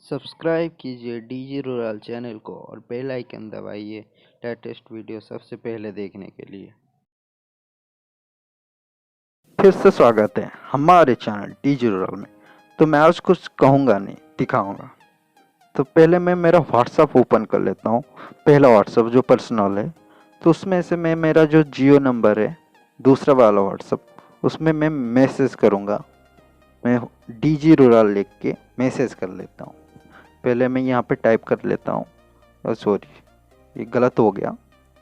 Subscribe कीजिए DG rural channel को और बेल आइकन दबाइए लेटेस्ट वीडियो सबसे पहले देखने के लिए। फिर से स्वागत है हमारे चैनल डीजी रूरल में। तो मैं आज कुछ कहूँगा नहीं, दिखाऊंगा। तो पहले मैं मेरा व्हाट्सअप ओपन कर लेता हूँ। पहला व्हाट्सअप जो पर्सनल है, तो उसमें से मैं मेरा जो जियो नंबर है, दूसरा वाला व्हाट्सअप, उसमें मैं मैसेज करूँगा। मैं डीजी रूरल लिख के मैसेज कर लेता हूँ। पहले मैं यहाँ पे टाइप कर लेता हूँ, सॉरी ये गलत हो गया।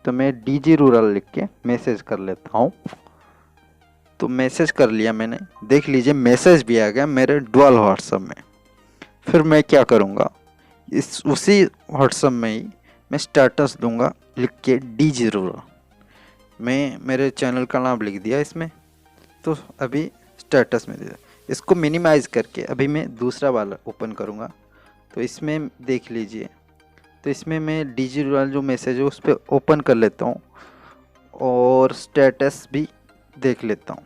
तो मैं डीजी रूरल लिख के मैसेज कर लेता हूँ। तो मैसेज कर लिया मैंने, देख लीजिए मैसेज भी आ गया मेरे डुअल व्हाट्सअप में। फिर मैं क्या करूँगा, इस उसी व्हाट्सअप में ही मैं स्टेटस दूंगा लिख के डीजी रूरल। मैं मेरे चैनल का नाम लिख दिया इसमें, तो अभी स्टेटस में दे दिया। इसको मिनिमाइज़ करके अभी मैं दूसरा वाला ओपन करूँगा। तो इसमें देख लीजिए, तो इसमें मैं डीजी रूरल जो मैसेज है उस पर ओपन कर लेता हूँ और स्टेटस भी देख लेता हूँ।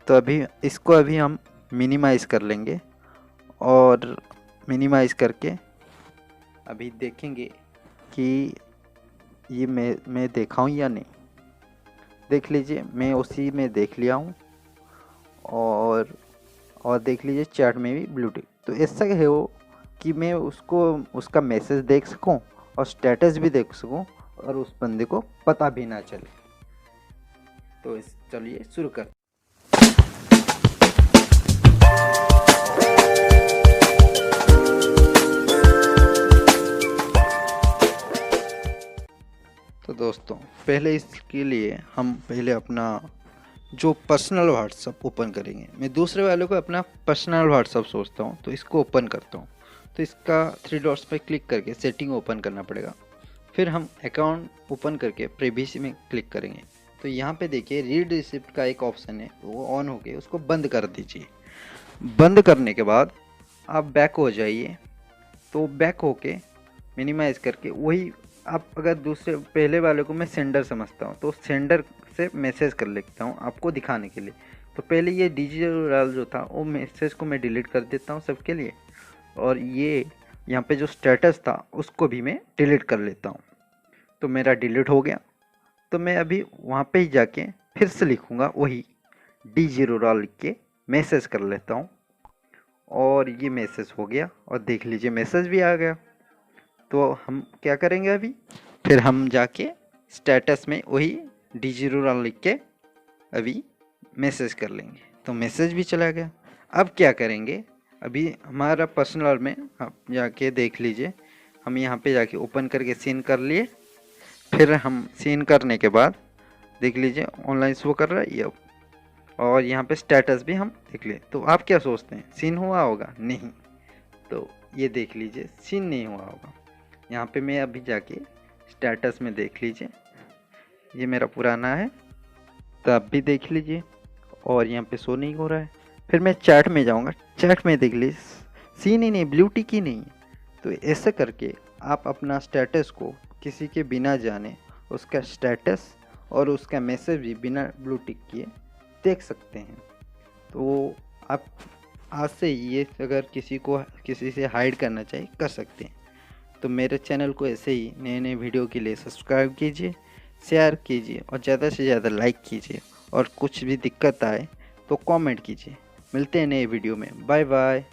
तो अभी हम मिनिमाइज़ कर लेंगे और मिनिमाइज़ करके अभी देखेंगे कि ये मैं देखा हूँ या नहीं। देख लीजिए मैं उसी में देख लिया हूँ और देख लीजिए चैट में भी ब्लू टिक। तो ऐसा है वो कि मैं उसका मैसेज देख सकूँ और स्टेटस भी देख सकूँ और उस बंदे को पता भी ना चले। तो चलिए शुरू कर। तो दोस्तों पहले इसके लिए हम पहले अपना जो पर्सनल व्हाट्सअप ओपन करेंगे। मैं दूसरे वाले को अपना पर्सनल व्हाट्सअप सोचता हूँ, तो इसको ओपन करता हूँ। तो इसका 3 डॉट्स पर क्लिक करके सेटिंग ओपन करना पड़ेगा। फिर हम अकाउंट ओपन करके प्राइवेसी में क्लिक करेंगे। तो यहाँ पे देखिए रीड रिसिप्ट का एक ऑप्शन है, वो ऑन हो गया, उसको बंद कर दीजिए। बंद करने के बाद आप बैक हो जाइए। तो बैक होके मिनिमाइज़ करके वही आप अगर दूसरे पहले वाले को मैं सेंडर समझता हूँ, तो सेंडर से मैसेज कर लेता हूँ आपको दिखाने के लिए। तो पहले ये डीजी रूरल जो था वो मैसेज को मैं डिलीट कर देता हूँ सबके लिए, और ये यहाँ पे जो स्टेटस था उसको भी मैं डिलीट कर लेता हूँ। तो मेरा डिलीट हो गया। तो मैं अभी वहाँ पे ही जाके फिर से लिखूँगा वही डीजी रूरल लिख के मैसेज कर लेता हूँ, और ये मैसेज हो गया और देख लीजिए मैसेज भी आ गया। तो हम क्या करेंगे अभी, फिर हम जाके स्टेटस में वही डीजी रूरल लिख के अभी मैसेज कर लेंगे। तो मैसेज भी चला गया। अब क्या करेंगे, अभी हमारा पर्सनल में आप जाके देख लीजिए, हम यहाँ पे जाके ओपन करके सीन कर लिए। फिर हम सीन करने के बाद देख लीजिए ऑनलाइन शो कर रहा है ये, और यहाँ पे स्टेटस भी हम देख लिए। तो आप क्या सोचते हैं, सीन हुआ होगा? नहीं। तो ये देख लीजिए सीन नहीं हुआ होगा। यहाँ पे मैं अभी जाके स्टेटस में देख लीजिए, ये मेरा पुराना है, तो आप भी देख लीजिए, और यहाँ पे शो नहीं हो रहा है। फिर मैं चैट में जाऊँगा, चैट में देख लीजिए सीन ही नहीं, ब्लू टिक ही नहीं है। तो ऐसे करके आप अपना स्टेटस को किसी के बिना जाने उसका स्टेटस और उसका मैसेज भी बिना ब्लू टिक किए देख सकते हैं। तो आप आज से ये अगर किसी से हाइड करना चाहिए कर सकते हैं। तो मेरे चैनल को ऐसे ही नए नए वीडियो के लिए सब्सक्राइब कीजिए, शेयर कीजिए और ज़्यादा से ज़्यादा लाइक कीजिए, और कुछ भी दिक्कत आए तो कमेंट कीजिए। मिलते हैं नए वीडियो में, बाय बाय।